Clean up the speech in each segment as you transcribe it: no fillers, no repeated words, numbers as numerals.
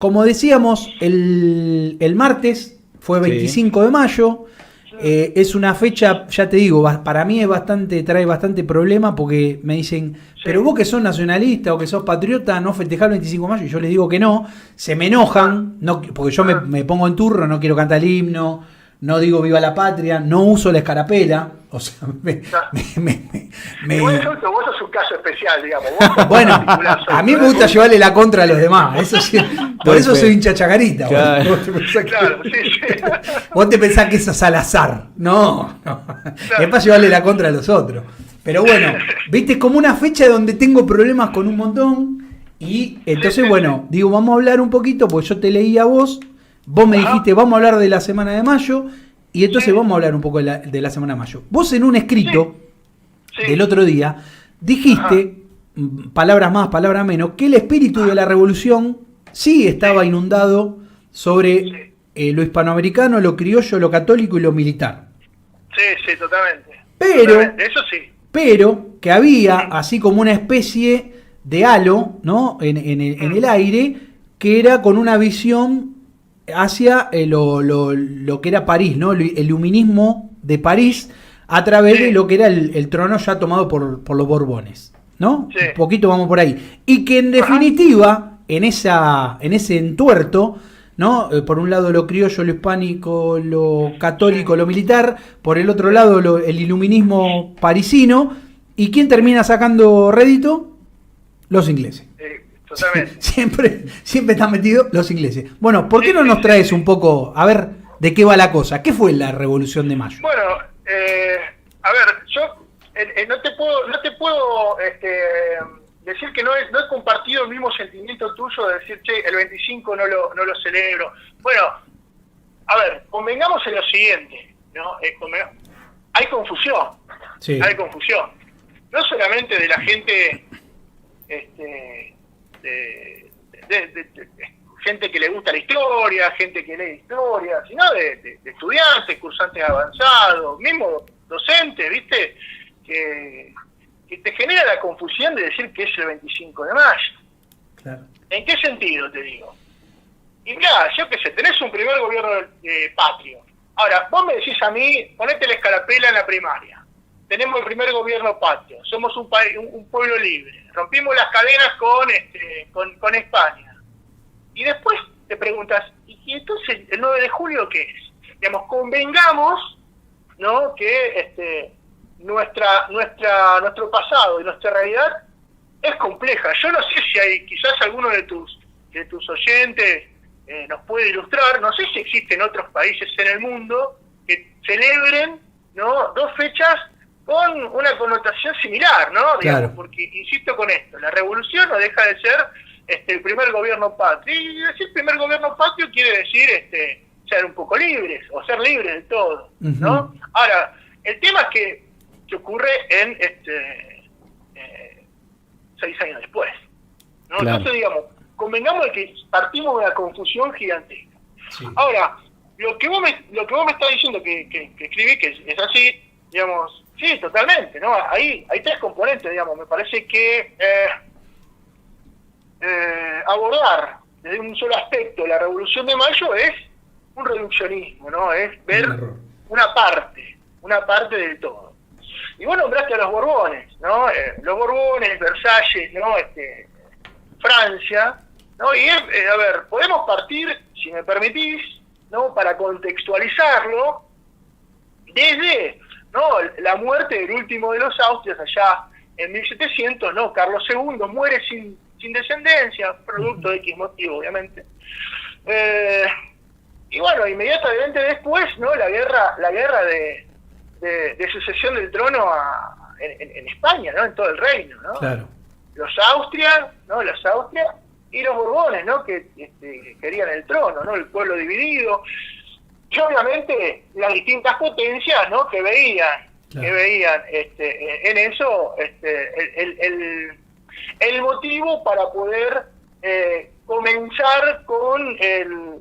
Como decíamos, el martes fue Sí, 25 de mayo. Es una fecha, ya te digo, para mí trae bastante problema porque me dicen, sí. pero vos que sos nacionalista o que sos patriota, no festejás el 25 de mayo. Y yo les digo que no, se me Ah, enojan, no, porque yo ah, me pongo en turno, no quiero cantar el himno, no digo viva la patria, no uso la escarapela. O sea, ah. me- me- me- Igual me- vos sos un caso especial, digamos. Vos sos muy bueno, particular, a sos, mí me gusta Vos, llevarle la contra a los demás. Eso sí, por Doy eso fe. soy hincha chacarita. Claro. Vos te pensás claro, que, sí, sí. vos te pensás que eso es al azar. No, no. Claro. Es para llevarle la contra a los otros. Pero bueno, viste, es como una fecha donde tengo problemas con un montón. Y entonces, sí, bueno, digo, vamos a hablar un poquito, porque yo te leí a vos me Ajá. dijiste, vamos a hablar de la semana de mayo. Y entonces Sí. vamos a hablar un poco de la semana de mayo. Vos en un escrito Sí. del otro día, dijiste, palabras más, palabras menos, que el espíritu de la revolución sí estaba inundado sobre lo hispanoamericano, lo criollo, lo católico y lo militar. Sí, sí, totalmente. Pero, Totalmente. Eso sí. pero que había así como una especie de halo, ¿no? En el aire, que era con una visión hacia lo que era París, ¿no? El iluminismo de París a través de lo que era el trono ya tomado por los Borbones, ¿no? Sí. Un poquito vamos por ahí. Y que en definitiva, en ese entuerto, ¿no? Por un lado lo criollo, lo hispánico, lo católico, lo militar, por el otro lado el iluminismo parisino. ¿Y quién termina sacando rédito? Los ingleses. Totalmente. Siempre están metidos los ingleses. Bueno, ¿por qué no nos traes un poco, a ver, de qué va la cosa? ¿Qué fue la Revolución de Mayo? Bueno, a ver, yo no te puedo decir que no he compartido el mismo sentimiento tuyo de decir, che, el 25 no lo celebro. Bueno, a ver, convengamos en lo siguiente, ¿no? Hay confusión, Sí. hay confusión. No solamente de la gente, gente que le gusta la historia, gente que lee historia, sino de estudiantes, cursantes avanzados, mismo docentes, ¿viste? Que te genera la confusión de decir que es el 25 de mayo. Claro. ¿En qué sentido te digo? Y mirá, yo qué sé, tenés un primer gobierno patrio. Ahora, vos me decís a mí, ponete la escarapela en la primaria. Tenemos el primer gobierno patrio, somos un pueblo libre, rompimos las cadenas con España. Y después te preguntas, ¿y entonces el 9 de julio qué es? Digamos, convengamos, ¿no? Que nuestro pasado y nuestra realidad es compleja. Yo no sé si hay, quizás alguno de tus oyentes nos puede ilustrar, no sé si existen otros países en el mundo que celebren, ¿no? Dos fechas con una connotación similar, ¿no? Digamos, Claro. porque, insisto con esto, la revolución no deja de ser el primer gobierno patrio. Y decir primer gobierno patrio quiere decir ser un poco libres, o ser libres de todo, ¿no? Ahora, el tema es que ocurre en 6 años después, ¿no? Claro. Entonces, digamos, convengamos de que partimos de una confusión gigantesca. Sí. Ahora, lo que vos me estás diciendo que escribí, que es así, digamos, sí, totalmente, ¿no? Hay tres componentes, digamos. Me parece que abordar desde un solo aspecto la Revolución de Mayo es un reduccionismo, ¿no? Es ver una parte del todo. Y vos nombraste a los Borbones, ¿no? Los Borbones, Versalles, ¿no? Francia, ¿no? Y a ver, podemos partir, si me permitís, ¿no? Para contextualizarlo, desde, ¿no? La muerte del último de los Austrias allá en 1700, ¿no? Carlos II muere sin descendencia, producto de X motivo, obviamente. Y bueno, inmediatamente después, ¿no? La guerra de sucesión del trono en España, ¿no? En todo el reino, ¿no? Claro. Los Austrias, ¿no? Las Austrias y los Borbones, ¿no? Que querían el trono, ¿no? El pueblo dividido. Y obviamente las distintas potencias, ¿no? Que veían en eso el motivo para poder comenzar con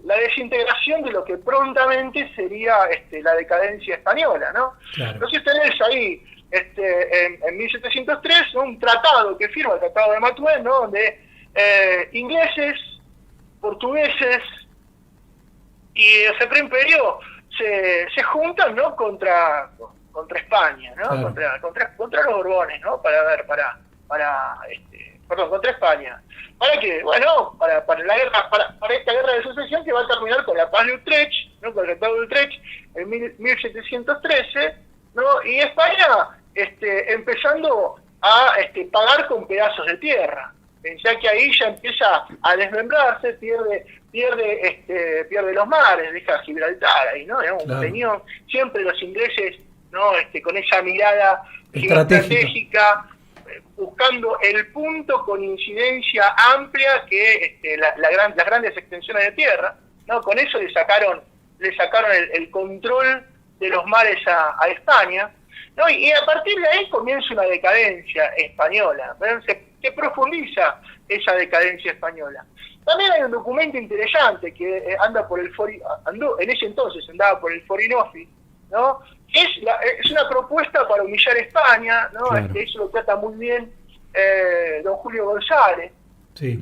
la desintegración de lo que prontamente sería la decadencia española, ¿no? Claro. Entonces tenés ahí en 1703 un tratado que firma el Tratado de Maturin, ¿no? Donde ingleses, portugueses y el Sacro Imperio se juntan, ¿no? contra España, ¿no? Claro. Contra los Borbones, ¿no? Contra España. ¿Para qué? Bueno, para la guerra, para esta guerra de sucesión que va a terminar con la paz de Utrecht, ¿no? Con el Tratado de Utrecht en 1713, ¿no? Y España empezando a pagar con pedazos de tierra. Pensá que ahí ya empieza a desmembrarse, pierde los mares, deja Gibraltar ahí, ¿no? Claro. Tenían siempre los ingleses, ¿no? Con esa mirada Estratégica, buscando el punto con incidencia amplia que las grandes extensiones de tierra, ¿no? Con eso le sacaron el control de los mares a España, ¿no? Y a partir de ahí comienza una decadencia española, ¿verdad? Se profundiza esa decadencia española. También hay un documento interesante que en ese entonces andaba por el Foreign Office, ¿no? Es una propuesta para humillar a España, ¿no? Claro. Eso lo trata muy bien don Julio González, Sí.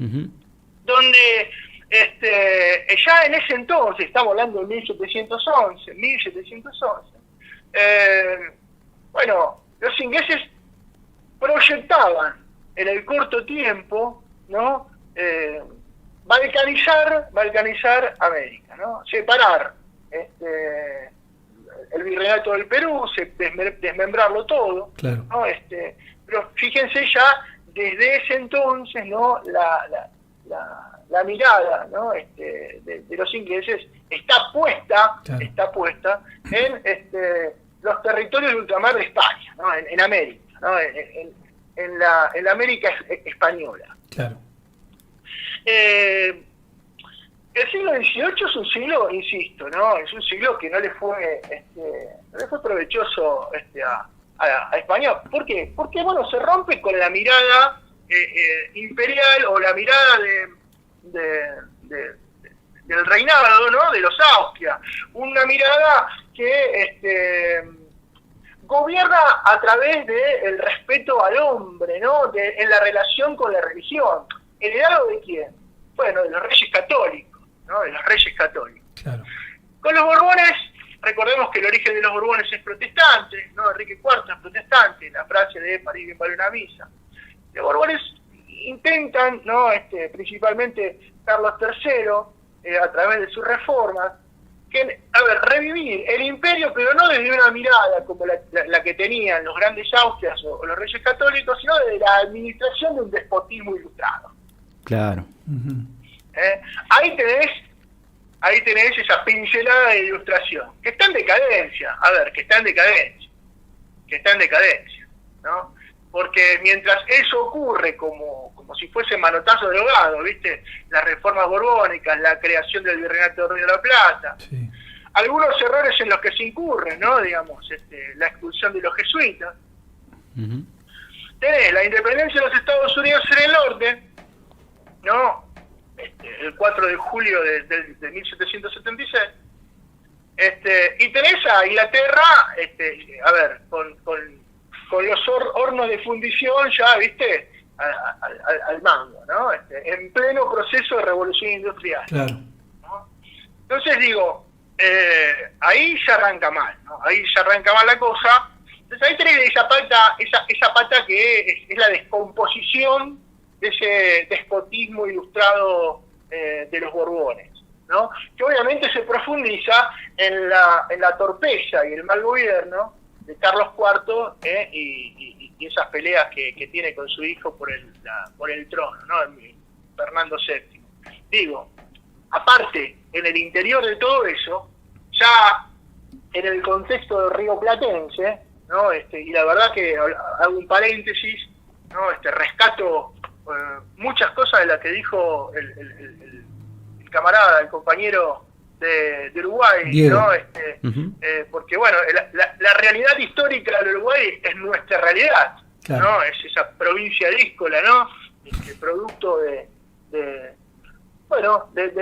donde ya en ese entonces, estamos hablando de 1711, bueno, los ingleses proyectaban en el corto tiempo, ¿no? balcanizar América, ¿no? Separar el virreinato del Perú, desmembrarlo todo, Claro. ¿no? Pero fíjense ya desde ese entonces, ¿no? La mirada, ¿no? de los ingleses está puesta en los territorios de ultramar de España, ¿no? En América, ¿no? En la América española. Claro. El siglo XVIII es un siglo, insisto, ¿no? Es un siglo que no le fue provechoso a España. ¿Por qué? Porque, bueno, se rompe con la mirada imperial o la mirada del reinado, ¿no? De los Austria. Una mirada que gobierna a través del respeto al hombre, ¿no? En la relación con la religión. ¿Heredado de quién? Bueno, de los reyes católicos, ¿no? De los reyes católicos. Claro. Con los Borbones, recordemos que el origen de los Borbones es protestante, ¿no? Enrique IV es protestante, la frase de París bien vale una misa. Los Borbones intentan, ¿no? Principalmente Carlos III, a través de sus reformas, revivir el imperio, pero no desde una mirada como la que tenían los grandes Austrias o los reyes católicos, sino desde la administración de un despotismo ilustrado. Claro. Uh-huh. Ahí tenés esa pincelada de ilustración, que está en decadencia, ¿no? Porque mientras eso ocurre como si fuese manotazo de ahogado, ¿viste? Las reformas borbónicas, la creación del virreinato de Río de la Plata, Sí. algunos errores en los que se incurren, ¿no? Digamos, la expulsión de los jesuitas. Ujú. Tenés la independencia de los Estados Unidos en el norte, ¿no? El 4 de julio de 1776. Y tenés a Inglaterra, con los hornos de fundición ya, ¿viste? Al mango, ¿no? En pleno proceso de revolución industrial. Claro. ¿No? Entonces digo, ahí ya arranca mal, ¿no? Ahí ya arranca mal la cosa. Entonces ahí tenés esa pata que es la descomposición de ese despotismo ilustrado de los Borbones, ¿no? Que obviamente se profundiza en la torpeza y el mal gobierno de Carlos IV y esas peleas que tiene con su hijo por el trono, ¿no? Fernando VII. Digo, aparte, en el interior de todo eso, ya en el contexto rioplatense, ¿no? Y la verdad que hago un paréntesis, ¿no? Rescato muchas cosas de las que dijo el camarada, el compañero de Uruguay, Diego. ¿no? Uh-huh. Porque bueno, la realidad histórica del Uruguay es nuestra realidad, Claro. ¿no? Es esa provincia díscola, ¿no? Producto del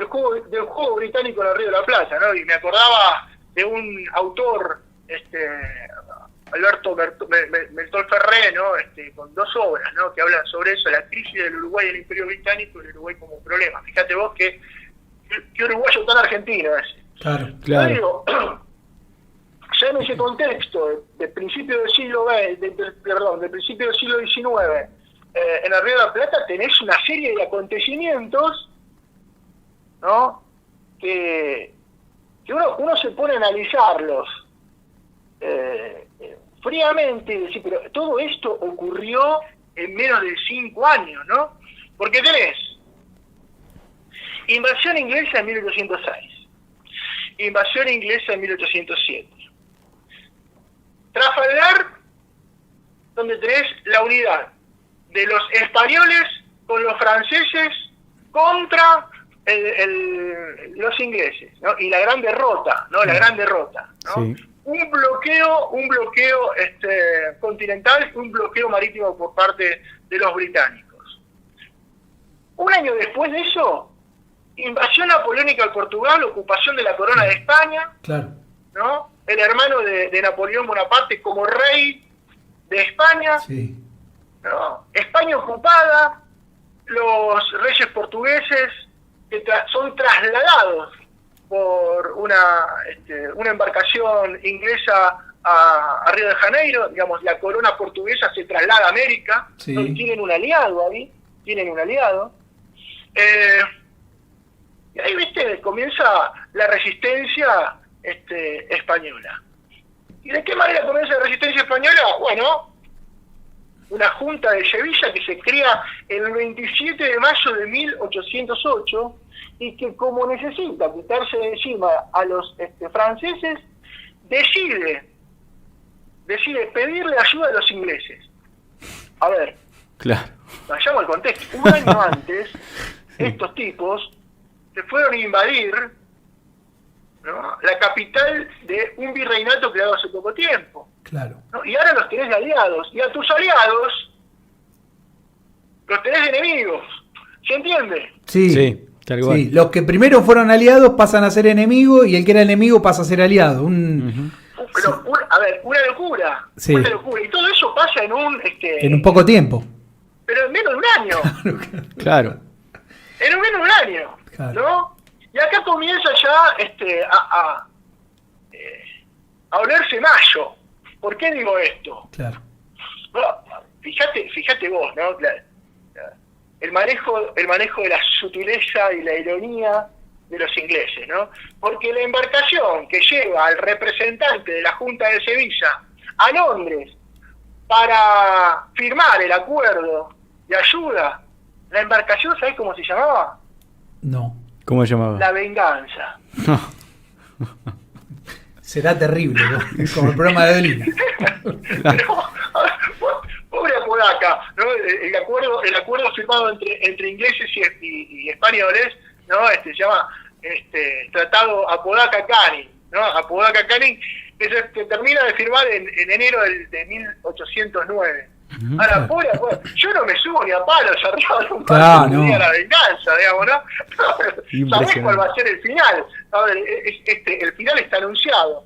juego británico en el Río de la Plata, ¿no? Y me acordaba de un autor, Alberto Meltol Ferré, ¿no? Con dos obras, ¿no? Que hablan sobre eso, la crisis del Uruguay y el Imperio Británico y el Uruguay como problema. Fíjate vos que qué uruguayo tan argentino ese. Claro. Claro. Yo digo, ya en ese contexto de principio del siglo XX, del principio del siglo XIX, en el Río de la Plata tenés una serie de acontecimientos, ¿no? Que uno se pone a analizarlos fríamente y decir, pero todo esto ocurrió en menos de 5 años, ¿no? Porque tenés invasión inglesa en 1806, invasión inglesa en 1807, Trafalgar, donde tenés la unidad de los españoles con los franceses contra los ingleses, ¿no? Y la gran derrota, ¿no? La gran derrota, ¿no? Sí. Un bloqueo continental, un bloqueo marítimo por parte de los británicos. Un año después de eso, invasión napoleónica al Portugal, ocupación de la corona de España, Claro. ¿no? El hermano de Napoleón Bonaparte como rey de España, Sí. ¿no? España ocupada, los reyes portugueses que son trasladados por una embarcación inglesa a Río de Janeiro, digamos, la corona portuguesa se traslada a América, Sí. ¿no? Tienen un aliado ahí, tienen un aliado. Y ahí, viste, comienza la resistencia española. ¿Y de qué manera comienza la resistencia española? Bueno, una junta de Sevilla que se crea el 27 de mayo de 1808 y que, como necesita quitarse de encima a los franceses, decide pedirle ayuda a los ingleses. A ver, Claro. vayamos al contexto. Un año antes, estos tipos se fueron a invadir, ¿no?, la capital de un virreinato creado hace poco tiempo, Claro. ¿no? Y ahora los tenés de aliados, y a tus aliados los tenés de enemigos. ¿Se entiende? Sí. Sí, tal cual. Sí. Los que primero fueron aliados pasan a ser enemigos y el que era enemigo pasa a ser aliado. Ujú. Pero, una locura. Sí. Una locura. Y todo eso pasa en En un poco tiempo. pero en menos de un año. Claro. En menos de un año. Claro. ¿No? Y acá comienza ya a olerse mayo. ¿Por qué digo esto? Claro. Bueno, fíjate vos, ¿no? El manejo de la sutileza y la ironía de los ingleses, ¿no? Porque la embarcación que lleva al representante de la Junta de Sevilla a Londres para firmar el acuerdo de ayuda, la embarcación, ¿sabés cómo se llamaba? No. ¿Cómo se llamaba? La Venganza. Será terrible, ¿no? Como el programa de Dolina. Pero, pobre Apodaca, ¿no? El acuerdo firmado entre ingleses y españoles, ¿no? Se llama Tratado Apodaca-Canning, ¿no? Apodaca-Canning, que termina de firmar en enero de 1809. Ahora, pobre, yo no me subo ni a palos arriba de un Claro, barco no. a la venganza, digamos, ¿no? ¿Sabés cuál va a ser el final? A ver, el final está anunciado.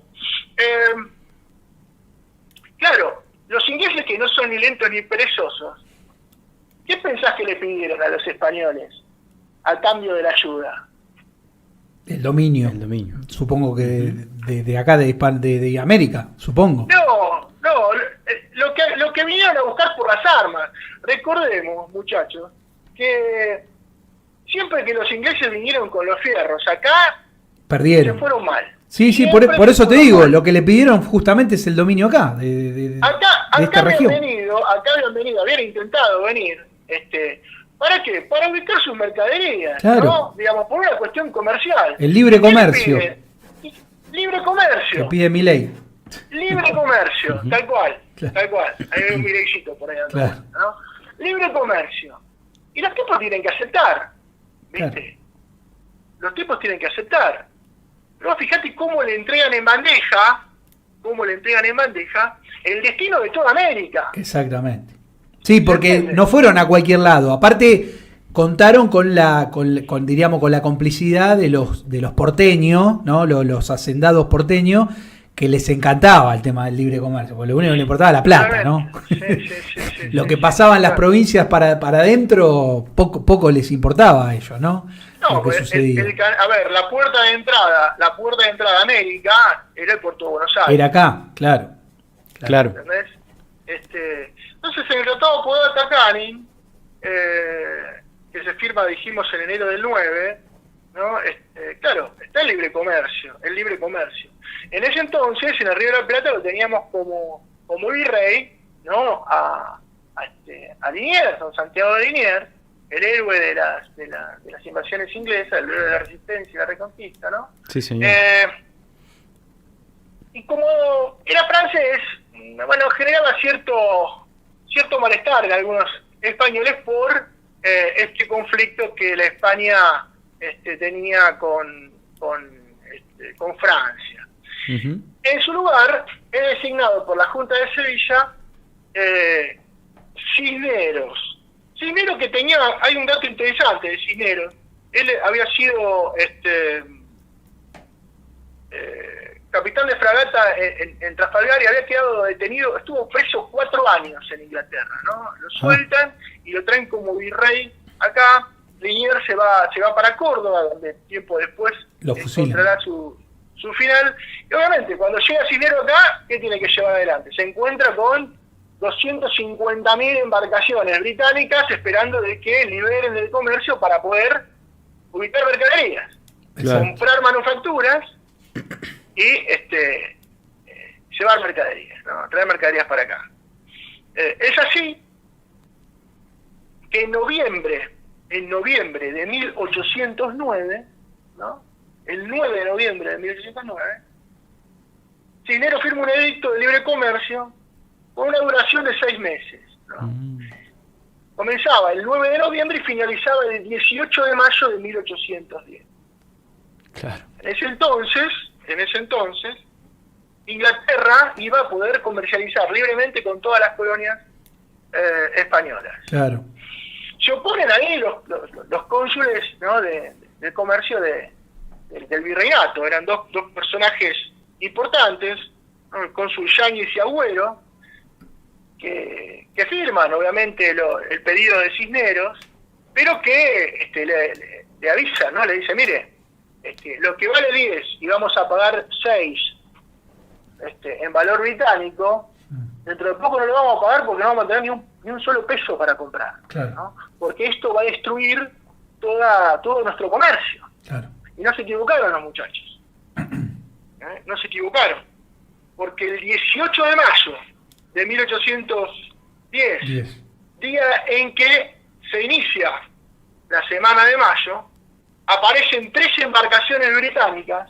Claro, los ingleses, que no son ni lentos ni perezosos, ¿qué pensás que le pidieron a los españoles a cambio de la ayuda? El dominio. El dominio. Supongo que de acá, de América, supongo. No, lo que vinieron a buscar por las armas. Recordemos, muchachos, que siempre que los ingleses vinieron con los fierros acá, se Perdieron. fueron mal. Sí, Siempre por eso se te fueron digo, mal. lo que le pidieron justamente es el dominio acá, de Acá esta región. habían intentado venir, ¿para qué? Para ubicar sus mercaderías, Claro. ¿no? Digamos, por una cuestión comercial. El libre ¿Qué le comercio. piden? Libre Que comercio. pide mi ley. Libre comercio, tal cual, Claro. tal cual. Hay un mirexito por ahí dando, Claro. ¿no? Libre comercio. Y los tipos tienen que aceptar, ¿viste? Claro. Los tipos tienen que aceptar. Pero fíjate cómo le entregan en bandeja, el destino de toda América. Exactamente. Sí, porque ¿Entiendes? no fueron a cualquier lado. Aparte, contaron con la complicidad de los porteños, ¿no? Los hacendados porteños, que les encantaba el tema del libre comercio, porque lo único que les importaba era la plata, ¿no? Sí, Lo sí, que sí, pasaba en las claro. provincias para adentro, poco les importaba a ellos, ¿no? No, No, lo que pues, sucedía. a ver, la puerta de entrada a América era el puerto de Buenos Aires. Era acá, claro. Claro. ¿Entendés? Entonces, en el Tratado Podata-Canning, que se firma, dijimos, en enero del 9, ¿no? Claro, está el libre comercio. En ese entonces, en el Río de la Plata, lo teníamos como virrey, ¿no? A Liniers, don Santiago de Liniers, el héroe de las invasiones inglesas, el héroe de la resistencia y la reconquista, ¿no? Sí, señor. Y como era francés, bueno, generaba cierto malestar en algunos españoles por este conflicto que la España tenía con Francia. Ujú. En su lugar, es designado por la Junta de Sevilla Cisneros. Cisneros que hay un dato interesante de Cisneros. Él había sido capitán de fragata en Trafalgar y había quedado detenido, estuvo preso 4 años en Inglaterra, ¿no? Lo sueltan y lo traen como virrey acá. Liniers se va para Córdoba, donde tiempo después Lo fusilan. encontrará su final. Y obviamente, cuando llega Cisneros acá, ¿qué tiene que llevar adelante? Se encuentra con 250.000 embarcaciones británicas esperando de que liberen el comercio para poder ubicar mercaderías, Claro. comprar manufacturas y llevar mercaderías, ¿no? Traer mercaderías para acá. Es así que en noviembre de 1809, ¿no? El 9 de noviembre de 1809, Cisneros firma un edicto de libre comercio con una duración de 6 meses, ¿no? Comenzaba el 9 de noviembre y finalizaba el 18 de mayo de 1810. Claro. En ese entonces, Inglaterra iba a poder comercializar libremente con todas las colonias españolas. Claro. Se oponen ahí los cónsules, ¿no? del comercio del virreinato. Eran dos personajes importantes, ¿no? El cónsul Yáñez y Agüero, que firman obviamente el pedido de Cisneros, pero que le avisan, ¿no? Le dice, mire, lo que vale 10 y vamos a pagar 6 en valor británico, dentro de poco no lo vamos a pagar porque no vamos a tener ni un solo peso para comprar, Claro. ¿no? Porque esto va a destruir todo nuestro comercio. Claro. Y no se equivocaron los muchachos. No se equivocaron. Porque el 18 de mayo de 1810, 10. día en que se inicia la semana de mayo, aparecen 3 embarcaciones británicas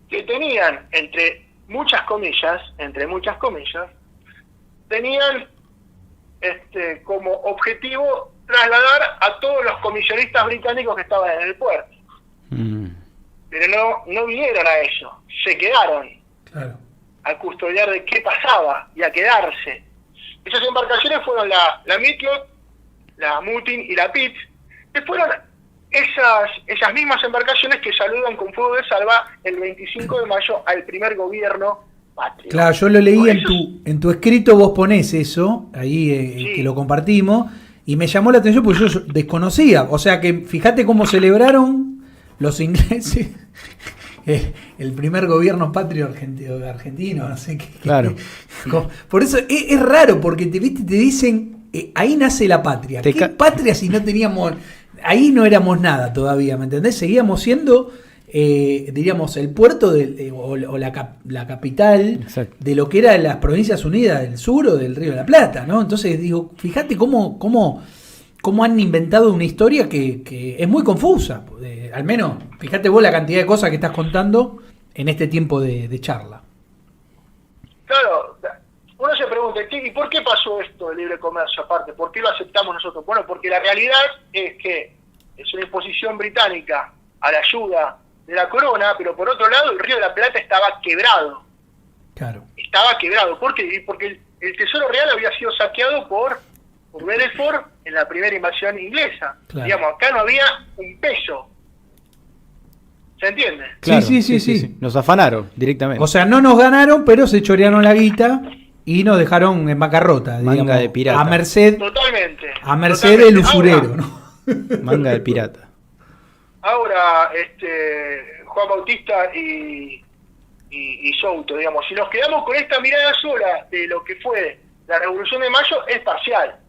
que tenían, entre muchas comillas, tenían como objetivo trasladar a todos los comisionistas británicos que estaban en el puerto. Pero no vinieron a eso, se quedaron Claro. a custodiar de qué pasaba y a quedarse. Esas embarcaciones fueron la Mitlock, la Mutin y la Pitt, que fueron esas mismas embarcaciones que saludan con fuego de salva el 25 de mayo al primer gobierno patrio. Claro, yo lo leí Por en eso tu escrito, vos ponés eso, ahí Sí. que lo compartimos, y me llamó la atención porque yo desconocía. O sea que fíjate cómo celebraron los ingleses el primer gobierno patrio argentino, no sé qué. Claro. Por eso es raro, porque te dicen, ahí nace la patria. ¿Qué patria si no teníamos? Ahí no éramos nada todavía, ¿me entendés? Seguíamos siendo, diríamos, el puerto o la capital. Exacto. De lo que eran las Provincias Unidas del Sur o del Río de la Plata, ¿no? Entonces digo, fíjate cómo han inventado una historia que es muy confusa. Al menos, fíjate vos la cantidad de cosas que estás contando en este tiempo de charla. Claro, uno se pregunta, ¿y por qué pasó esto del libre comercio aparte? ¿Por qué lo aceptamos nosotros? Bueno, porque la realidad es que es una imposición británica a la ayuda de la corona, pero por otro lado el Río de la Plata estaba quebrado. Claro. Estaba quebrado. ¿Por qué? Porque el Tesoro Real había sido saqueado por Bedford en la primera invasión inglesa. Claro. Digamos, acá no había un peso. ¿Se entiende? Claro, sí. Nos afanaron directamente. O sea, no nos ganaron, pero se chorearon la guita y nos dejaron en bancarrota, Manga digamos, de pirata. a merced Totalmente. del usurero, Ahora, ¿no? Manga de pirata. Ahora, Juan Bautista y Souto, digamos, si nos quedamos con esta mirada sola de lo que fue la Revolución de Mayo, es parcial.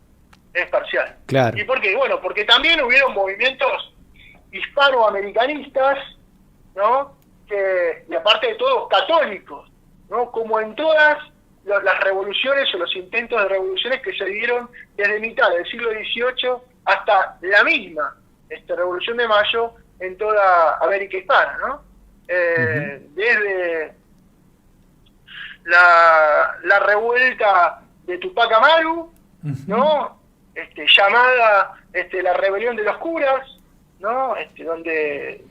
Claro. ¿Y por qué? Bueno, porque también hubieron movimientos hispanoamericanistas, ¿no? Y aparte de todos católicos, ¿no? Como en todas las revoluciones o los intentos de revoluciones que se dieron desde mitad del siglo XVIII hasta la misma Revolución de Mayo en toda América Hispana, ¿no? Desde la revuelta de Tupac Amaru, ¿no? Llamada la rebelión de los curas, ¿no? Donde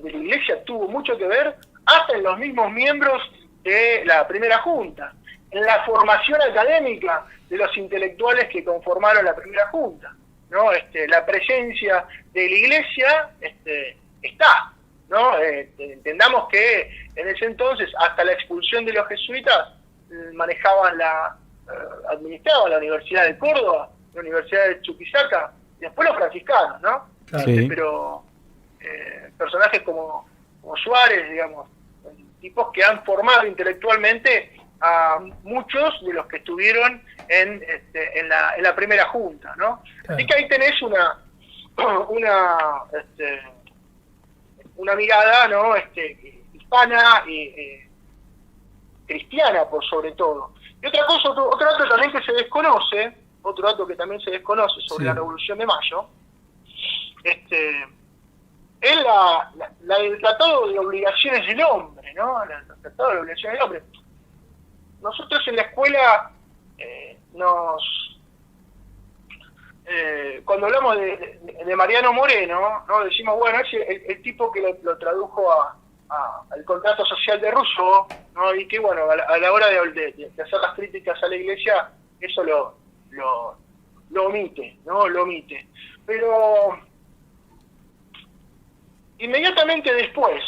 la Iglesia tuvo mucho que ver, hasta en los mismos miembros de la primera junta, en la formación académica de los intelectuales que conformaron la primera junta, ¿no? La presencia de la Iglesia está, ¿no? Entendamos que en ese entonces, hasta la expulsión de los jesuitas, administraban la Universidad de Córdoba, la Universidad de Chuquisaca, y después los franciscanos, ¿no? Claro. Sí. Pero personajes como Suárez, digamos, tipos que han formado intelectualmente a muchos de los que estuvieron en la primera junta, ¿no? Claro. Así que ahí tenés una mirada, ¿no? Hispana y cristiana, por sobre todo. Y otro dato también que se desconoce, sobre Sí. la Revolución de Mayo, es el Tratado de Obligaciones del Hombre, ¿no? El Tratado de Obligaciones del Hombre. Nosotros en la escuela cuando hablamos de Mariano Moreno, ¿no? Decimos, bueno, es el tipo que lo tradujo al contrato social de Rousseau, ¿no? Y que, bueno, a la hora de hacer las críticas a la Iglesia, eso lo omite, ¿no? Lo omite. Pero inmediatamente después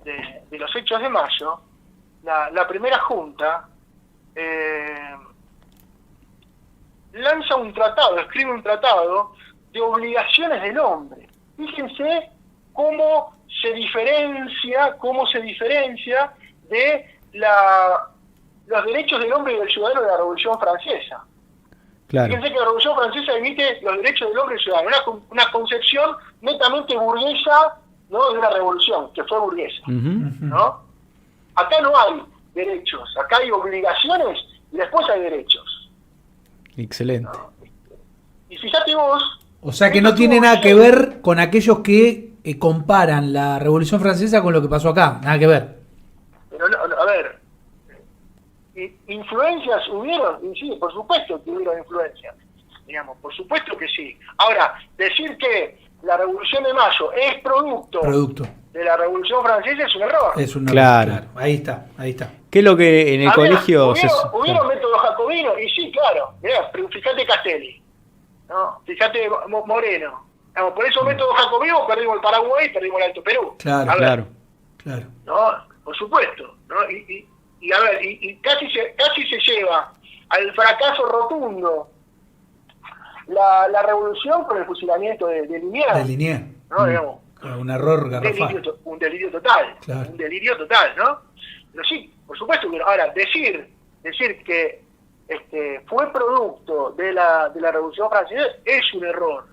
de los hechos de mayo, la primera junta escribe un tratado de obligaciones del hombre. Fíjense cómo se diferencia de los derechos del hombre y del ciudadano de la Revolución Francesa. Claro. Fíjense que la Revolución Francesa emite los derechos del hombre y del ciudadano, una concepción netamente burguesa, ¿no? De una revolución que fue burguesa, ¿no? Acá no hay derechos, acá hay obligaciones y después hay derechos. Excelente. ¿No? Y fíjate vos... O sea que no tiene nada que ver con aquellos que comparan la Revolución Francesa con lo que pasó acá, nada que ver. Pero no, a ver, ¿influencias hubieron? Y sí, por supuesto que hubieron influencias, digamos, por supuesto que sí. Ahora, decir que la Revolución de Mayo es producto de la Revolución Francesa es un error. Es un error, Claro. Ahí está. ¿Qué es lo que en el colegio ¿Hubieron métodos jacobinos? Y sí, claro. Mirá, fíjate Castelli, ¿no? Fíjate Moreno. Digamos, por esos métodos jacobinos perdimos el Paraguay y perdimos el Alto Perú. Claro. ¿No? Por supuesto, ¿no? Y a ver, casi se lleva al fracaso rotundo la revolución con el fusilamiento de Liniers. ¿No? Digamos, Un error garrafal. un delirio total. Claro. Un delirio total, ¿no? Pero sí, por supuesto que ahora decir que fue producto de la Revolución Francesa es un error.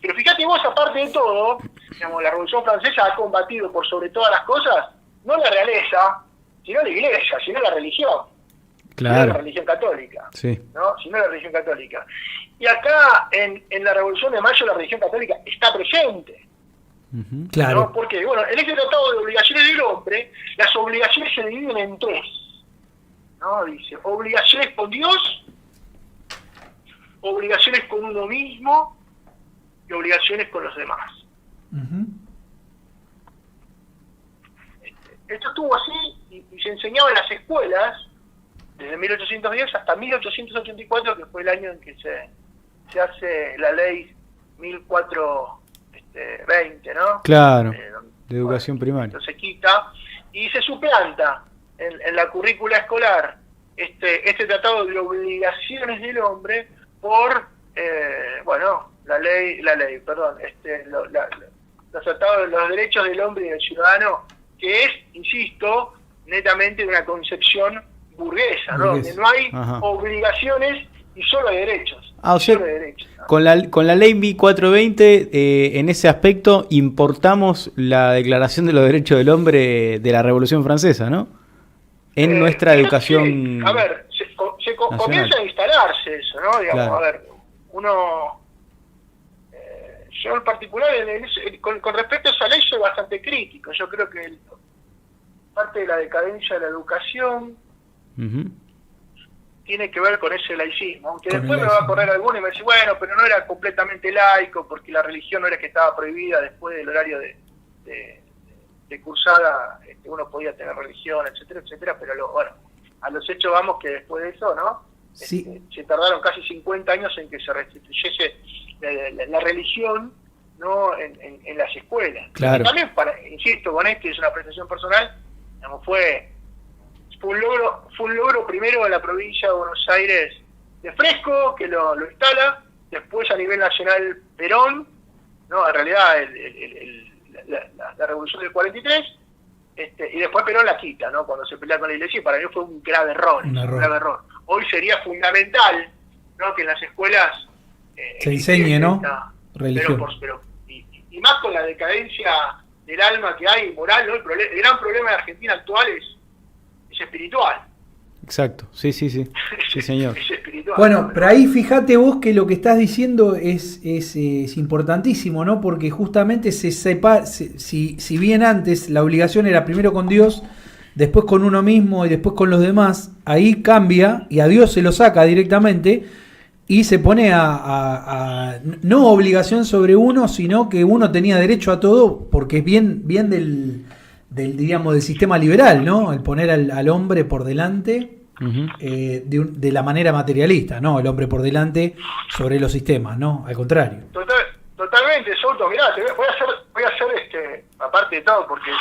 Pero fíjate vos, aparte de todo, digamos, la Revolución Francesa ha combatido por sobre todas las cosas, no la realeza, sino la Iglesia, sino la religión. Sino la religión católica. Sí. ¿No? Sino la religión católica. Y acá, en la Revolución de Mayo, la religión católica está presente. Claro. ¿No? Porque, bueno, en este tratado de obligaciones del hombre, las obligaciones se dividen en tres. ¿No? Dice, obligaciones con Dios, obligaciones con uno mismo y obligaciones con los demás. Esto estuvo así y se enseñaba en las escuelas desde 1810 hasta 1884, que fue el año en que se hace la ley 1420, ¿no? Claro, de educación primaria. Entonces se quita y se suplanta en la currícula escolar este tratado de obligaciones del hombre por bueno, los tratados de los derechos del hombre y del ciudadano, que es, insisto, netamente de una concepción burguesa, ¿no? Donde no hay obligaciones y solo hay derechos. O sea, con la ley 1420, en ese aspecto, importamos la Declaración de los Derechos del Hombre de la Revolución Francesa, ¿no? En nuestra educación. Sí. A ver, comienza a instalarse eso, ¿no? Digamos, claro. A ver, uno. Yo en particular, con respecto a esa ley, soy bastante crítico. Yo creo que parte de la decadencia de la educación tiene que ver con ese laicismo. Aunque después me va a correr alguno y me dice, bueno, pero no era completamente laico, porque la religión no era que estaba prohibida después del horario de cursada, uno podía tener religión, etcétera, etcétera, pero bueno, a los hechos vamos que después de eso, ¿no? Sí. Se tardaron casi 50 años en que se restituyese la religión, ¿no? En las escuelas. Claro. También, insisto, con esto es una apreciación personal, digamos, fue un logro primero de la provincia de Buenos Aires de Fresco, que lo instala, después a nivel nacional Perón, ¿no? En realidad la revolución del 43, y después Perón la quita, ¿no? Cuando se pelea con la iglesia, y para mí fue un grave error. Grave error. Hoy sería fundamental, ¿no? Que en las escuelas se enseñe, ¿no? Religión. Pero y más con la decadencia del alma que hay, moral, ¿no? El gran problema de Argentina actual es espiritual. Exacto, sí, señor. Es espiritual. Bueno, pero ahí fíjate vos que lo que estás diciendo es importantísimo, ¿no? Porque justamente se separa, si bien antes la obligación era primero con Dios, después con uno mismo y después con los demás, ahí cambia y a Dios se lo saca directamente y se pone no obligación sobre uno, sino que uno tenía derecho a todo, porque es bien del digamos, del sistema liberal, ¿no? El poner al hombre por delante de la manera materialista, ¿no? El hombre por delante sobre los sistemas, ¿no? Al contrario. Totalmente, Souto. Mirá, voy a hacer aparte de todo, porque es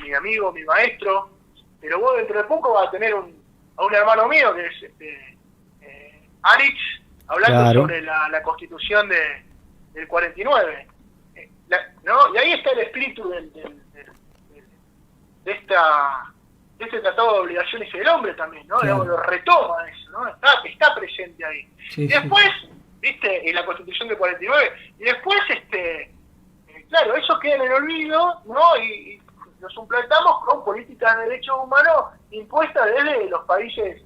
mi amigo, mi maestro, pero vos dentro de poco vas a tener a un hermano mío que es Arix, hablando sobre la constitución del 49, ¿no? Y ahí está el espíritu de este tratado de obligaciones del hombre también, ¿no? Claro. Lo retoma eso, ¿no? Está presente ahí. Sí, y después, viste, en la Constitución del 49, y después, claro, eso queda en el olvido, ¿no? Y nos suplantamos con políticas de derechos humanos impuestas desde los países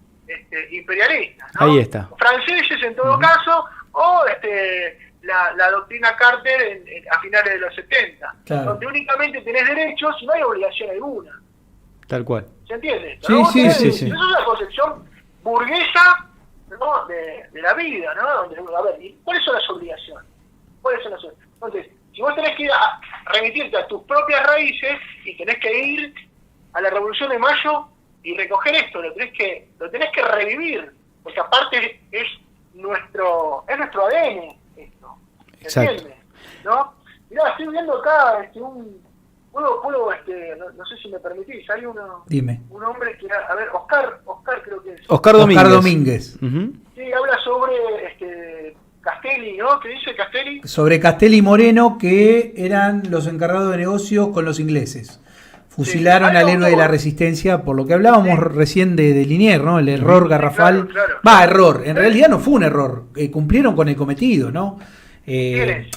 imperialistas, ¿no? Ahí está. Franceses en todo caso, o la doctrina Carter a finales de los 70, claro, donde únicamente tenés derechos y no hay obligación alguna. Tal cual. ¿Se entiende? Sí, ¿no? sí. Eso es una concepción burguesa, ¿no? de la vida, ¿no? Donde, a ver, ¿cuáles son las obligaciones? Entonces, si vos tenés que ir a remitirte a tus propias raíces y tenés que ir a la Revolución de Mayo y recoger esto, lo tenés que revivir, porque aparte es nuestro ADN esto. ¿Se entiende? ¿No? Mirá, estoy viendo acá puedo no sé si me permitís, hay Dime. un hombre que, a ver, Oscar creo que es. Oscar Domínguez. Sí, habla sobre Castelli, ¿no? ¿Qué dice Castelli? Sobre Castelli y Moreno, que eran los encargados de negocios con los ingleses. Fusilaron al héroe de la resistencia, por lo que hablábamos recién de Liniers, ¿no? El error garrafal. Claro. Error. En realidad no fue un error. Cumplieron con el cometido, ¿no?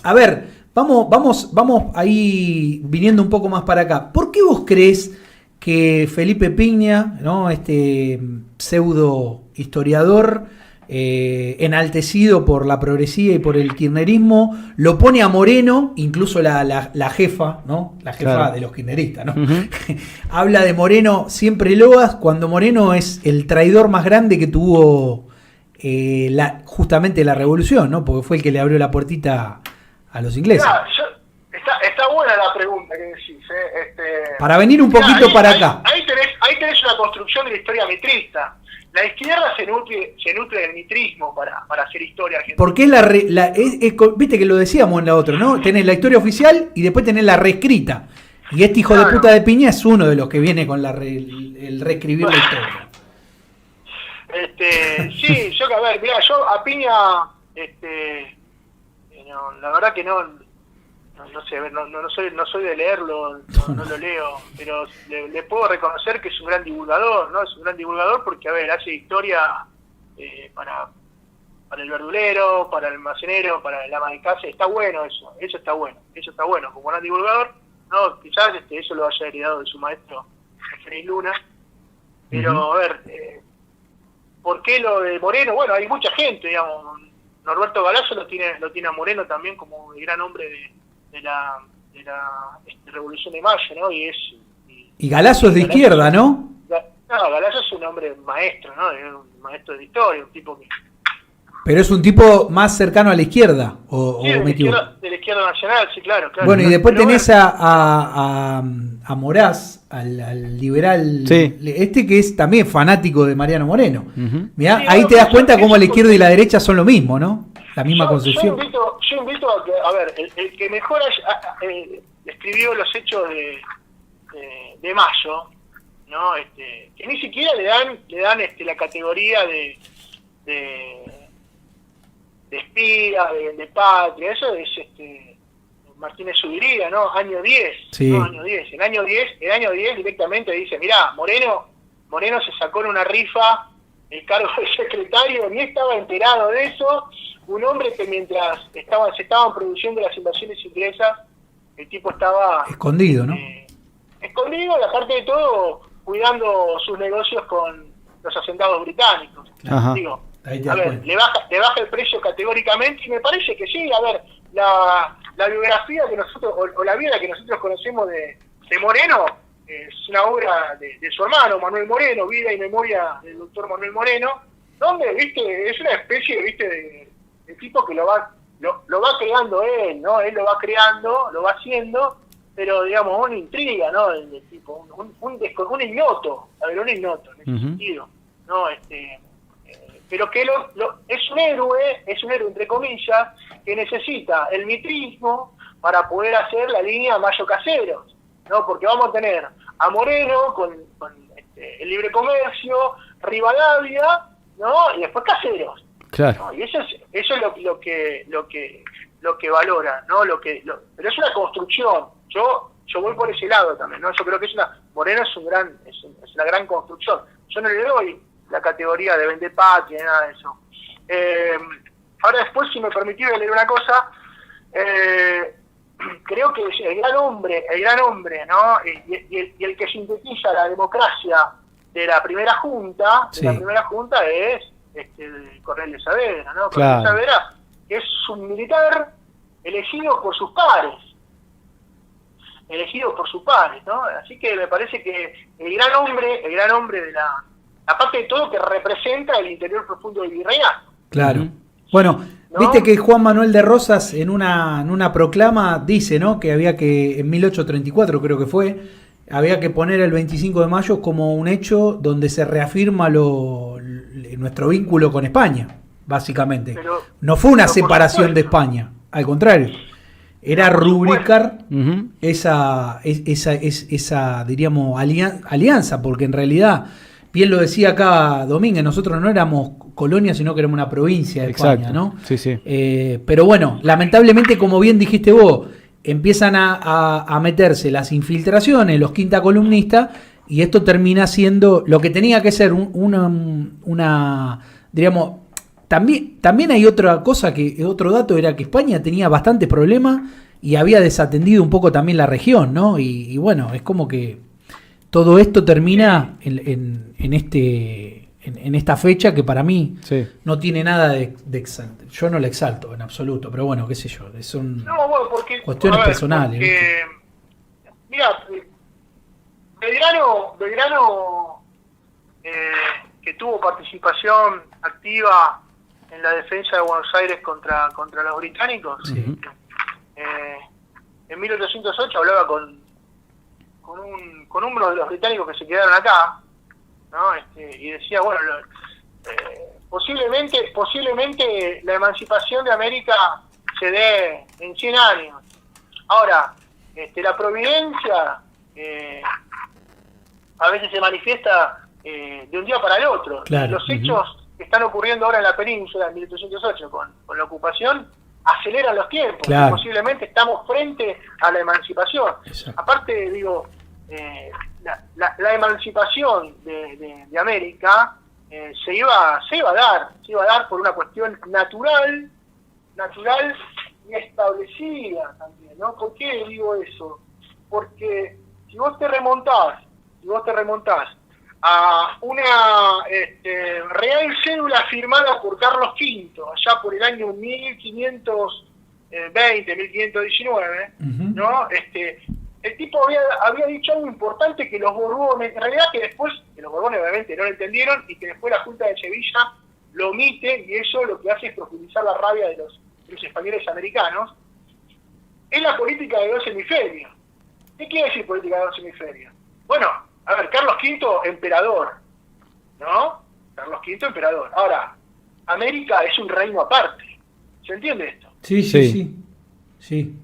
A ver, vamos ahí viniendo un poco más para acá. ¿Por qué vos crees que Felipe Piña, ¿no? Este pseudo historiador enaltecido por la progresía y por el kirchnerismo, lo pone a Moreno, incluso la jefa, ¿no? La jefa, claro, de los kirchneristas, ¿no? Habla de Moreno siempre loas, cuando Moreno es el traidor más grande que tuvo justamente la revolución, ¿no? Porque fue el que le abrió la puertita a los ingleses. Está buena la pregunta que decís, para venir un poquito para acá. Ahí tenés una construcción de la historia mitrista. La izquierda se nutre del mitrismo para hacer historia argentina. Porque viste que lo decíamos en la otra, ¿no? Tenés la historia oficial y después tenés la reescrita. Y este hijo de puta de Piña es uno de los que viene con el reescribir la historia. Sí, yo a ver, mirá, yo a Piña No, la verdad que no sé, no soy de leerlo, no lo leo, pero le puedo reconocer que es un gran divulgador, ¿no? Es un gran divulgador porque, a ver, hace historia para el verdulero, para el almacenero, para el ama de casa. Está bueno eso está bueno, como gran divulgador, ¿no? Quizás eso lo haya heredado de su maestro, Félix Luna, pero a ver, ¿por qué lo de Moreno? Bueno, hay mucha gente, digamos. Norberto Galazo lo tiene a Moreno también como el gran hombre de la Revolución de Mayo, ¿no? Y Galazo es de izquierda, ¿no? No, Galazo es un hombre maestro, ¿no? Es un maestro de historia, un tipo que... Pero es un tipo más cercano a la izquierda, ¿o Sí, me equivoco? de la izquierda nacional, sí, claro. Bueno, y después Pero tenés bueno, a Moraz, al liberal, Sí. que es también fanático de Mariano Moreno. Mirá, Sí, ahí no, te das eso- cuenta cómo eso la izquierda y la porque- derecha son lo mismo, ¿no? La misma concepción. Yo invito a que, a ver, el que mejor escribió los hechos de Mayo, ¿no? Que ni siquiera le dan la categoría de espía, de patria, eso es Martínez Zubiría, ¿no? Año 10, Sí. ¿no? Año 10. En año 10 directamente dice, mirá, Moreno se sacó en una rifa el cargo de secretario, ni estaba enterado de eso, un hombre que mientras se estaban produciendo las invasiones inglesas, el tipo estaba Escondido, ¿no? escondido, y aparte de todo, cuidando sus negocios con los hacendados británicos. Ajá. Digo, Ahí te a das ver, cuenta. le baja el precio categóricamente, y me parece que sí. A ver, la biografía que nosotros, o la vida que nosotros conocemos de Moreno, es una obra de su hermano Manuel Moreno, Vida y Memoria del doctor Manuel Moreno, donde, viste, es una especie, viste, de tipo que lo va creando él, ¿no? Él lo va creando, lo va haciendo, pero digamos, una intriga, ¿no? Del tipo, un ignoto, a ver, un ignoto en ese sentido, ¿no? Pero que es un héroe entre comillas, que necesita el mitrismo para poder hacer la línea Mayo Caseros, ¿no? Porque vamos a tener a Moreno con el libre comercio, Rivadavia, ¿no? Y después Caseros. Claro. ¿No? Y eso es lo que valora, ¿no? Pero es una construcción. Yo voy por ese lado también, ¿no? Yo creo que Moreno es una gran construcción. Yo no le doy la categoría de vender patria, nada de eso. Ahora después, si me permitís leer una cosa, creo que el gran hombre, ¿no? Y el que sintetiza la democracia de la primera junta, Sí. Es Cornelio Saavedra, ¿no? Claro. Cornelio Saavedra, que es un militar elegido por sus pares, ¿no? Así que me parece que el gran hombre de la aparte de todo, que representa el interior profundo del virreinato. Claro. Bueno, ¿No? viste que Juan Manuel de Rosas en una proclama dice, ¿no? Que había que, en 1834 creo que fue, había que poner el 25 de mayo como un hecho donde se reafirma nuestro vínculo con España, básicamente. Pero- no fue una pero por separación de supuesto. España, al contrario. Era Por rubricar Ujú. esa diríamos, alianza, porque en realidad, bien lo decía acá Domínguez, nosotros no éramos colonia, sino que éramos una provincia de Exacto. España, ¿no? Sí, sí. Pero bueno, lamentablemente, como bien dijiste vos, empiezan a meterse las infiltraciones, los quinta columnistas, y esto termina siendo lo que tenía que ser una diríamos, también hay otra cosa, otro dato era que España tenía bastantes problemas y había desatendido un poco también la región, ¿no? Y bueno, es como que todo esto termina en esta fecha que para mí Sí. no tiene nada de exalto. Yo no la exalto en absoluto, pero bueno, qué sé yo, son No, bueno, porque cuestiones a ver, personales. porque, mira, Belgrano que tuvo participación activa en la defensa de Buenos Aires contra los británicos. Sí. En 1808 hablaba con uno de los británicos que se quedaron acá, ¿no? Y decía, bueno, posiblemente la emancipación de América se dé en 100 años. Ahora, la providencia a veces se manifiesta de un día para el otro. Claro. Los hechos que están ocurriendo ahora en la península en 1808 con la ocupación, aceleran los tiempos. Claro. Posiblemente estamos frente a la emancipación. Exacto. Aparte, digo, la emancipación de América se iba a dar por una cuestión natural y establecida también, ¿no? ¿Por qué digo eso? Porque si vos te remontás a una real cédula firmada por Carlos V, allá por el año 1520, 1519, ¿no? El tipo había dicho algo importante que los Borbones, en realidad que los Borbones obviamente no lo entendieron y que después la Junta de Sevilla lo omite, y eso lo que hace es profundizar la rabia de los españoles americanos, es la política de dos hemisferios. ¿Qué quiere decir política de dos hemisferios? Bueno, a ver, Carlos V, emperador, ¿no? Carlos V, emperador. Ahora, América es un reino aparte. ¿Se entiende esto? Sí. Sí,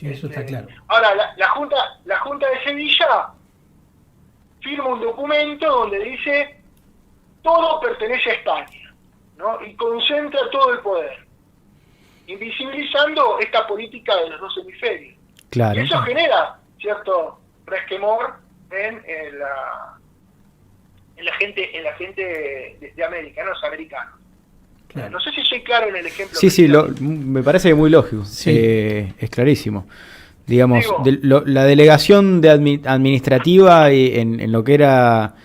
eso está claro. Ahora, la Junta de Sevilla firma un documento donde dice todo pertenece a España, ¿no? Y concentra todo el poder, invisibilizando esta política de los dos hemisferios. Claro. Y eso genera cierto resquemor en la gente de América, en los americanos. Claro. No sé si soy claro en el ejemplo. Sí, me parece muy lógico. Sí. Es clarísimo. Digamos, la delegación administrativa en lo que era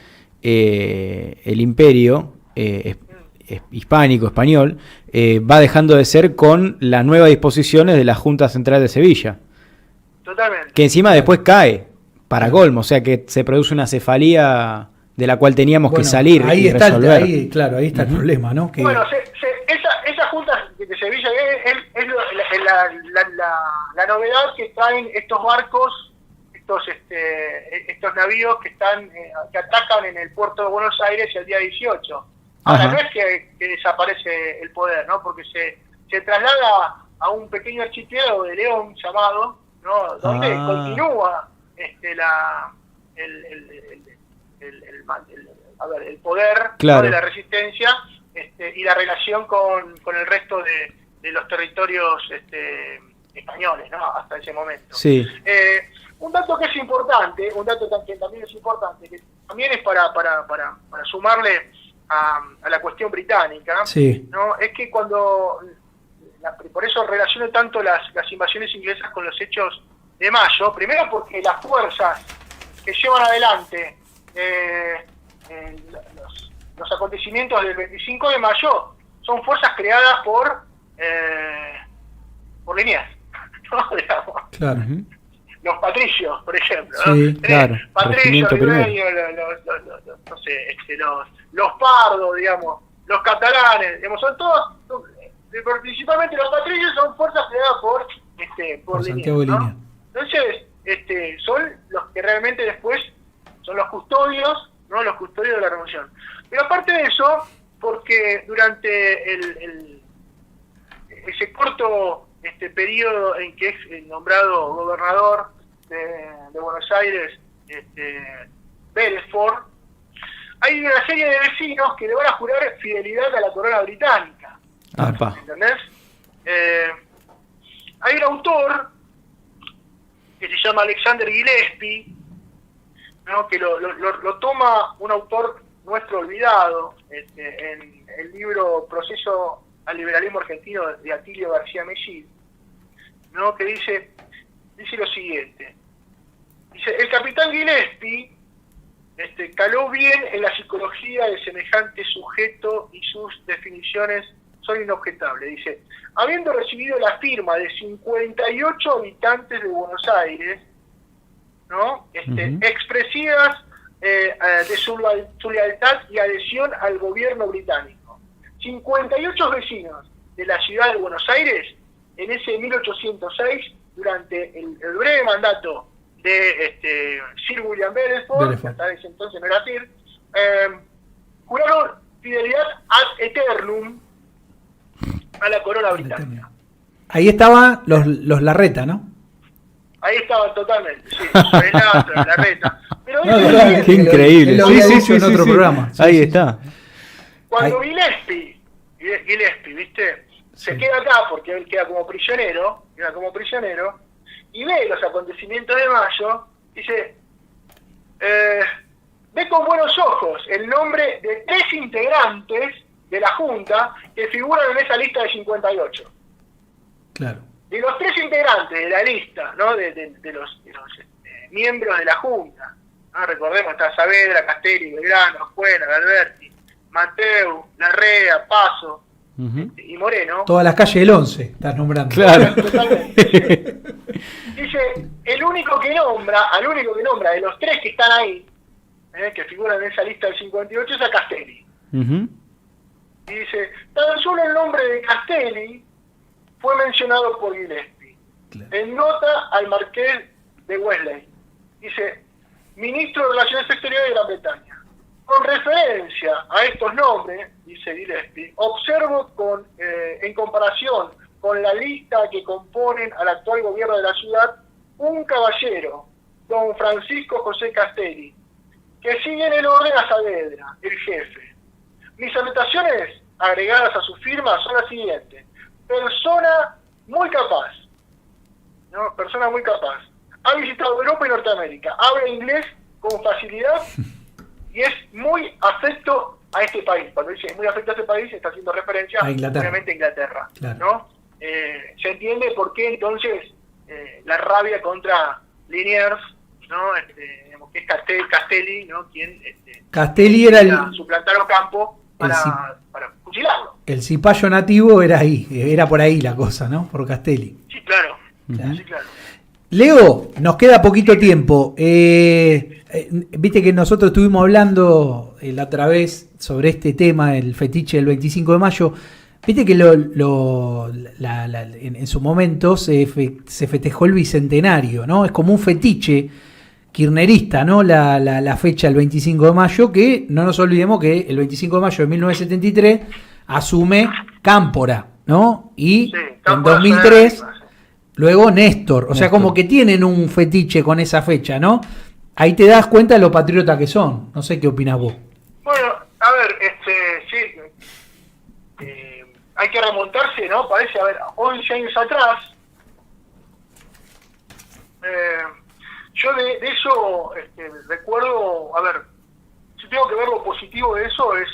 el imperio hispánico, español, va dejando de ser con las nuevas disposiciones de la Junta Central de Sevilla. Totalmente. Que encima después cae, para colmo, o sea que se produce una cefalía de la cual teníamos que salir y resolver. Ahí está el problema, ¿no? Que... Bueno, esa Junta de Sevilla es la novedad que traen estos barcos, estos navíos que atacan en el puerto de Buenos Aires el día 18. Ahora, no es que desaparece el poder, ¿no? Porque se traslada a un pequeño archipiélago de León llamado, ¿no? Donde continúa el poder, claro, ¿no? de la resistencia y la relación con el resto de los territorios españoles, ¿no? Hasta ese momento. Sí. Un dato que es importante, que también es importante, que también es para sumarle a la cuestión británica, sí, ¿no? Es que por eso relaciono tanto las invasiones inglesas con los hechos de mayo, primero porque las fuerzas que llevan adelante los acontecimientos del 25 de mayo son fuerzas creadas por Liniers, ¿no? Digamos. Claro. Los patricios, por ejemplo, sí, ¿no? Claro. Patricios, los pardos, digamos, los catalanes, digamos, son todos, principalmente los patricios son fuerzas creadas por Santiago de Liniers, ¿no? Liniers. Entonces, son los que realmente después son los custodios, ¿no? Los custodios de la revolución. Pero aparte de eso, porque durante ese corto periodo en que es nombrado gobernador de Buenos Aires, Beresford, hay una serie de vecinos que le van a jurar fidelidad a la corona británica. ¿Entendés? Hay un autor que se llama Alexander Gillespie, ¿no? Que lo toma un autor nuestro olvidado en el libro Proceso al Liberalismo Argentino de Atilio García Mellil, ¿no? Que dice lo siguiente. Dice, el capitán Gillespie caló bien en la psicología de semejante sujeto y sus definiciones son inobjetables. Dice, habiendo recibido la firma de 58 habitantes de Buenos Aires, ¿no? Expresivas de su lealtad y adhesión al gobierno británico. 58 vecinos de la ciudad de Buenos Aires, en ese 1806, durante el breve mandato de Sir William Beresford, que hasta ese entonces no era Sir, juraron fidelidad ad eternum a la corona británica. Ahí estaban los Larreta, ¿no? Ahí estaban totalmente, sí, Renato, Larreta. Pero qué increíble. Lo había dicho en otro programa. Ahí está. Cuando Gillespie, ¿viste? Se queda acá porque él queda como prisionero, y ve los acontecimientos de mayo, dice, ve con buenos ojos el nombre de 3 integrantes de la Junta que figuran en esa lista de 58. Claro. De los 3 integrantes de la lista, ¿no? de los miembros de la Junta, ¿no? Recordemos, está Saavedra, Castelli, Belgrano, Juena, Alberti, Mateu, Larrea, Paso y Moreno. Todas las calles del 11 estás nombrando. Claro. Totalmente. Dice, al único que nombra de los 3 que están ahí, que figuran en esa lista del 58, es a Castelli. Uh-huh. Y dice, tan solo el nombre de Castelli fue mencionado por Gillespie. Claro. En nota al marqués de Wesley. Dice, ministro de Relaciones Exteriores de Gran Bretaña. Con referencia a estos nombres, dice Gillespie, observo en comparación con la lista que componen al actual gobierno de la ciudad, un caballero, don Francisco José Castelli, que sigue en el orden a Saavedra, el jefe. Mis anotaciones agregadas a su firma son las siguientes. Persona muy capaz, ¿no? Persona muy capaz. Ha visitado Europa y Norteamérica, habla inglés con facilidad y es muy afecto a este país. Cuando dice muy afecto a este país, está haciendo referencia obviamente a Inglaterra, claro. ¿no? Se entiende por qué entonces la rabia contra Liniers, ¿no? Que es Castelli, ¿no? Quien Castelli era el suplantar Ocampo para fusilarlo. El cipayo nativo era ahí, era por ahí la cosa, ¿no? Por Castelli. Sí, claro. Uh-huh. Sí, claro. Leo, nos queda poquito tiempo. Viste que nosotros estuvimos hablando la otra vez sobre este tema, el fetiche del 25 de mayo. Viste que en su momento se festejó el bicentenario, ¿no? Es como un fetiche kirchnerista, ¿no? La fecha del 25 de mayo, que no nos olvidemos que el 25 de mayo de 1973 asume Cámpora, ¿no? Y Sí, en 2003... Luego Néstor, o sea, como que tienen un fetiche con esa fecha, ¿no? Ahí te das cuenta de lo patriota que son. No sé qué opinas vos. Bueno, a ver, sí, hay que remontarse, ¿no? Parece, 11 años atrás. Yo de eso recuerdo, yo tengo que ver lo positivo de eso, es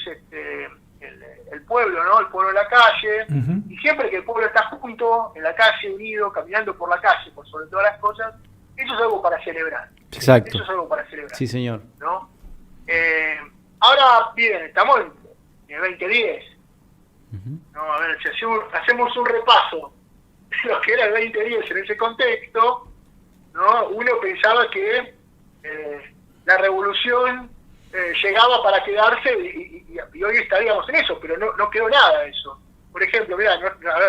el pueblo, ¿no? El pueblo en la calle, Uh-huh. y siempre que el pueblo está junto, en la calle, unido, caminando por la calle, por sobre todas las cosas, eso es algo para celebrar. Exacto. Eso es algo para celebrar. Sí, señor. ¿No? Ahora, bien, estamos en el 2010. Uh-huh. ¿No? A ver, si hacemos un repaso de lo que era el 2010 en ese contexto, ¿no? Uno pensaba que la revolución llegaba para quedarse y hoy estaríamos en eso, pero no quedó nada de eso. Por ejemplo, mirá,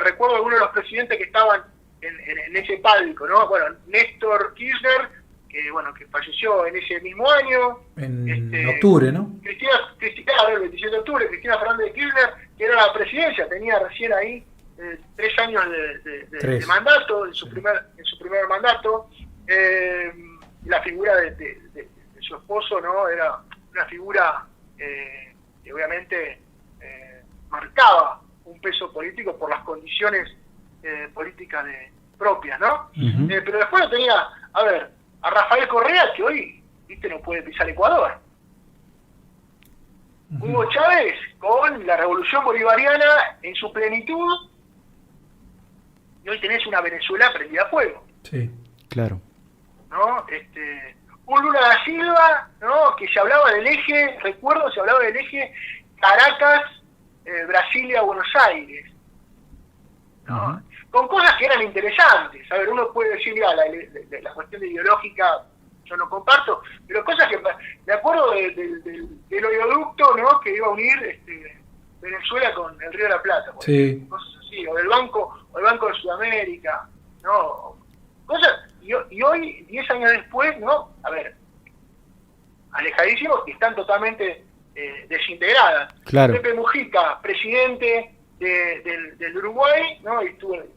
recuerdo algunos de los presidentes que estaban en ese palco, ¿no? Bueno, Néstor Kirchner, que falleció en ese mismo año. En octubre, ¿no? El 27 de octubre, Cristina Fernández de Kirchner, que era la presidencia, tenía recién ahí 3 años de mandato, en su primer mandato. La figura de su esposo, ¿no? Era una figura que obviamente marcaba un peso político por las condiciones políticas propias, ¿no? Uh-huh. Pero después lo tenía, a Rafael Correa, que hoy, viste, no puede pisar Ecuador. Uh-huh. Hugo Chávez, con la revolución bolivariana en su plenitud, y hoy tenés una Venezuela prendida a fuego. Sí. Claro. ¿No? Un Lula da Silva, ¿no? Que se hablaba del eje, se hablaba del eje Caracas, Brasilia, Buenos Aires, ¿no? Uh-huh. Con cosas que eran interesantes. Uno puede decir, la cuestión ideológica yo no comparto, pero cosas que, me acuerdo del oleoducto, ¿no? Que iba a unir Venezuela con el Río de la Plata, sí. Cosas así, o el Banco de Sudamérica, ¿no? Cosas, y hoy, 10 años después, ¿no? Alejadísimos, que están totalmente desintegradas. Claro. Pepe Mujica, presidente del Uruguay, ¿no? Y estuvo el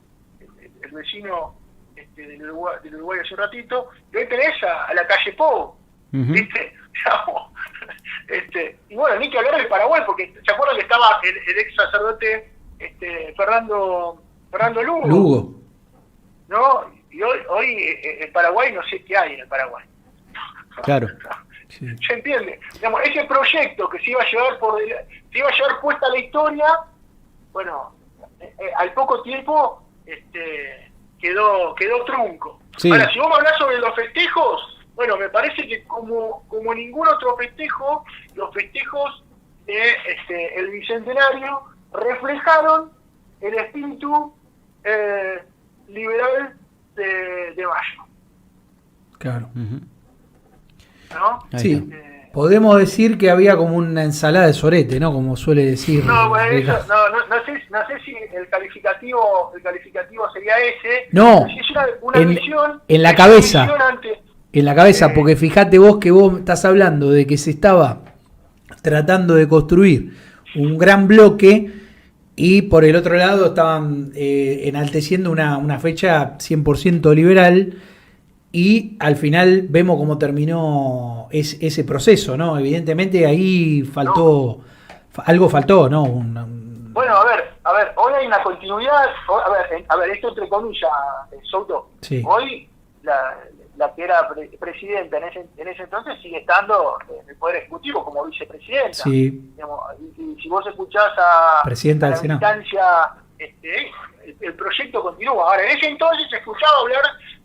vecino del Uruguay hace un ratito, y hoy tenés a la calle Po, Uh-huh. ¿viste? Y bueno, ni que hablar del Paraguay, porque ¿se acuerdan que estaba el ex sacerdote Fernando Lugo. ¿No? Y hoy el Paraguay, no sé qué hay en el Paraguay. Claro. Sí. ¿Se entiende? Digamos, ese proyecto que se iba a llevar puesta a la historia, bueno, al poco tiempo quedó trunco. Sí. Ahora, si vos me hablás sobre los festejos, bueno, me parece que como ningún otro festejo, los festejos el bicentenario reflejaron el espíritu liberal de Mayo. Claro. Ujú. ¿No? Ahí Sí, está. podemos decir que había como una ensalada de sorete, ¿no? Como suele decir. No, bueno, Ricardo. no sé si el calificativo sería ese. No, Si es una visión, en la es una cabeza. visión ante- En la cabeza, porque fíjate vos que vos estás hablando de que se estaba tratando de construir un gran bloque y por el otro lado estaban enalteciendo una fecha 100% liberal y al final vemos cómo terminó ese proceso, ¿no? Evidentemente ahí faltó, algo faltó, ¿no? Bueno, a ver, hoy hay una continuidad. A ver, esto entre comillas, Souto. Sí. Hoy la que era presidenta en ese entonces sigue estando en el Poder Ejecutivo como vicepresidenta. Sí, Digamos, y si vos escuchás a Presidenta a del la Senado. militancia, el proyecto continúa. Ahora, en ese entonces se escuchaba hablar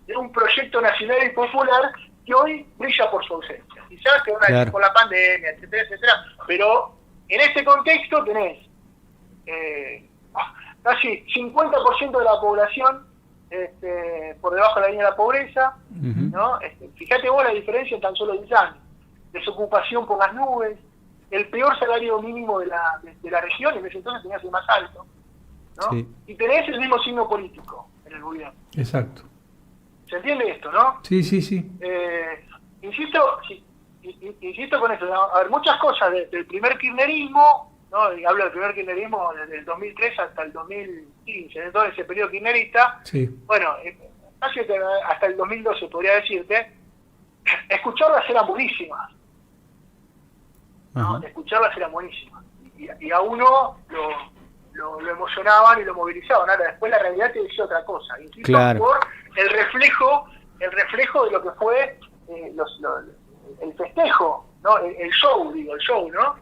de un proyecto nacional y popular que hoy brilla por su ausencia. Quizás que Claro. por la pandemia, etcétera, etcétera, pero en este contexto tenés casi 50% de la población por debajo de la línea de la pobreza, Ujú. ¿no? Fíjate vos la diferencia en tan solo 10 años. Desocupación por las nubes, el peor salario mínimo de la región, en ese entonces tenías el más alto, ¿no? Sí. Y tenés el mismo signo político en el gobierno. exacto. ¿Se entiende esto, no? Sí, sí, sí. Insisto con esto, ¿no? A ver, muchas cosas del primer kirchnerismo, ¿no? Y hablo del primer kirchnerismo desde el 2003 hasta el 2015, en todo ese periodo kirchnerista, Sí, bueno, casi hasta el 2012 podría decirte, escucharlas eran buenísimas, ¿no? Ajá. Escucharlas eran buenísimas. Y a uno lo emocionaban y lo movilizaban. Ahora, después la realidad te decía otra cosa. Insisto, Claro. por el reflejo de lo que fue el festejo, ¿no? El show, ¿no?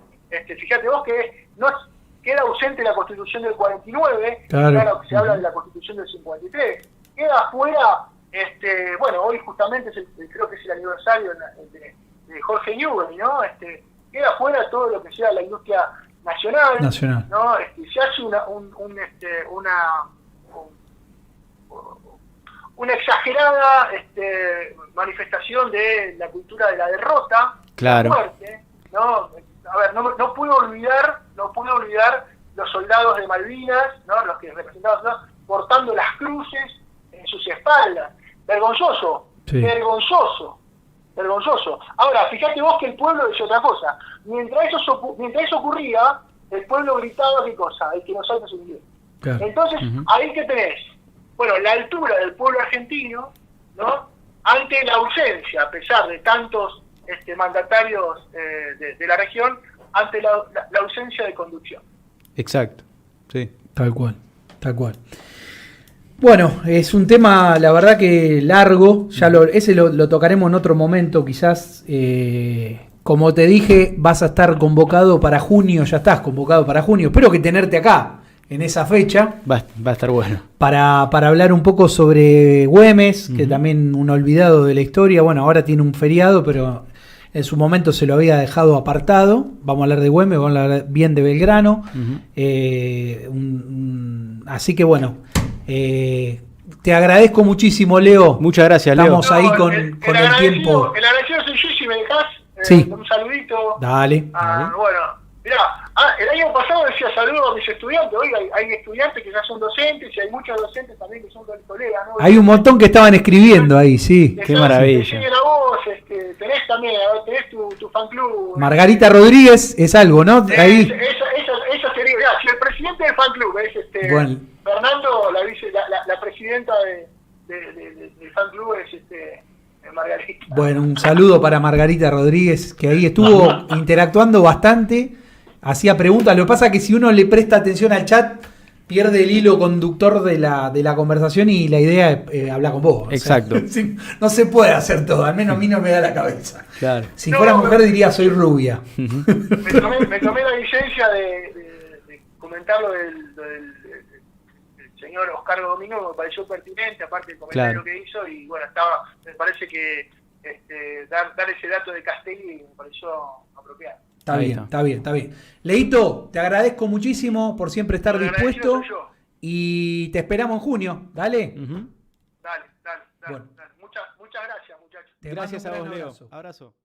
Fíjate vos que no queda ausente la Constitución del 49, Claro. que se habla de la Constitución del 53. Queda afuera, bueno, hoy justamente creo que es el aniversario de Jorge Newbery, ¿no? Queda afuera todo lo que sea la industria nacional. ¿No? Se hace una exagerada manifestación de la cultura de la derrota, Claro. la muerte, ¿no? A ver, no pude olvidar los soldados de Malvinas, ¿no? Los que representaban, ¿no? Portando las cruces en sus espaldas. Vergonzoso, Sí. vergonzoso. Ahora, fíjate vos que el pueblo decía otra cosa. Mientras eso ocurría, el pueblo gritaba qué cosa, el que no sabe no se hundió. claro. Entonces, Ujú. ahí que tenés, bueno, la altura del pueblo argentino, ¿no? Ante la ausencia, a pesar de tantos mandatarios de la región, ante la ausencia de conducción. Exacto. Sí. Tal cual, tal cual. Bueno, es un tema, la verdad que largo, ese lo tocaremos en otro momento quizás. Como te dije, vas a estar convocado para junio, ya estás convocado para junio. Espero que tenerte acá en esa fecha Va a estar bueno. para hablar un poco sobre Güemes, que Ujú. también un olvidado de la historia. Bueno, ahora tiene un feriado, pero en su momento se lo había dejado apartado. Vamos a hablar de Güemes, vamos a hablar bien de Belgrano. Ujú. Así que bueno, te agradezco muchísimo, Leo. Muchas gracias, Leo. Estamos ahí con el tiempo. El agradecido soy yo, si me dejás. Sí. Un saludito. Dale. Bueno, mirá, el año pasado decía saludos a mis estudiantes. Hoy hay estudiantes que ya son docentes y hay muchos docentes también que son colegas, ¿no? Hay un montón que estaban escribiendo ahí, sí. Que Qué son- maravilla. que siguen a vos, tenés también, tenés tu fan club. Margarita Rodríguez es algo, ¿no? Ahí. Esa sería, mirá, si el presidente del fan club es Bueno. Fernando, la presidenta del fan club es Margarita. Bueno, un saludo para Margarita Rodríguez, que ahí estuvo interactuando bastante, hacía preguntas. Lo que pasa es que si uno le presta atención al chat, pierde el hilo conductor de la conversación y la idea es hablar con vos. Exacto. O sea, no se puede hacer todo, al menos a mí no me da la cabeza. Claro. Si fuera mujer diría soy rubia. Me tomé la licencia de comentar lo del señor Oscar Domingo, me pareció pertinente, aparte del comentario que hizo, y bueno, me parece que dar ese dato de Castelli me pareció apropiado. Está bien. Leito, te agradezco muchísimo por siempre estar dispuesto y te esperamos en junio. Dale. Dale. Bueno. Muchas gracias, muchachos. Gracias a vos, Leo. Abrazo.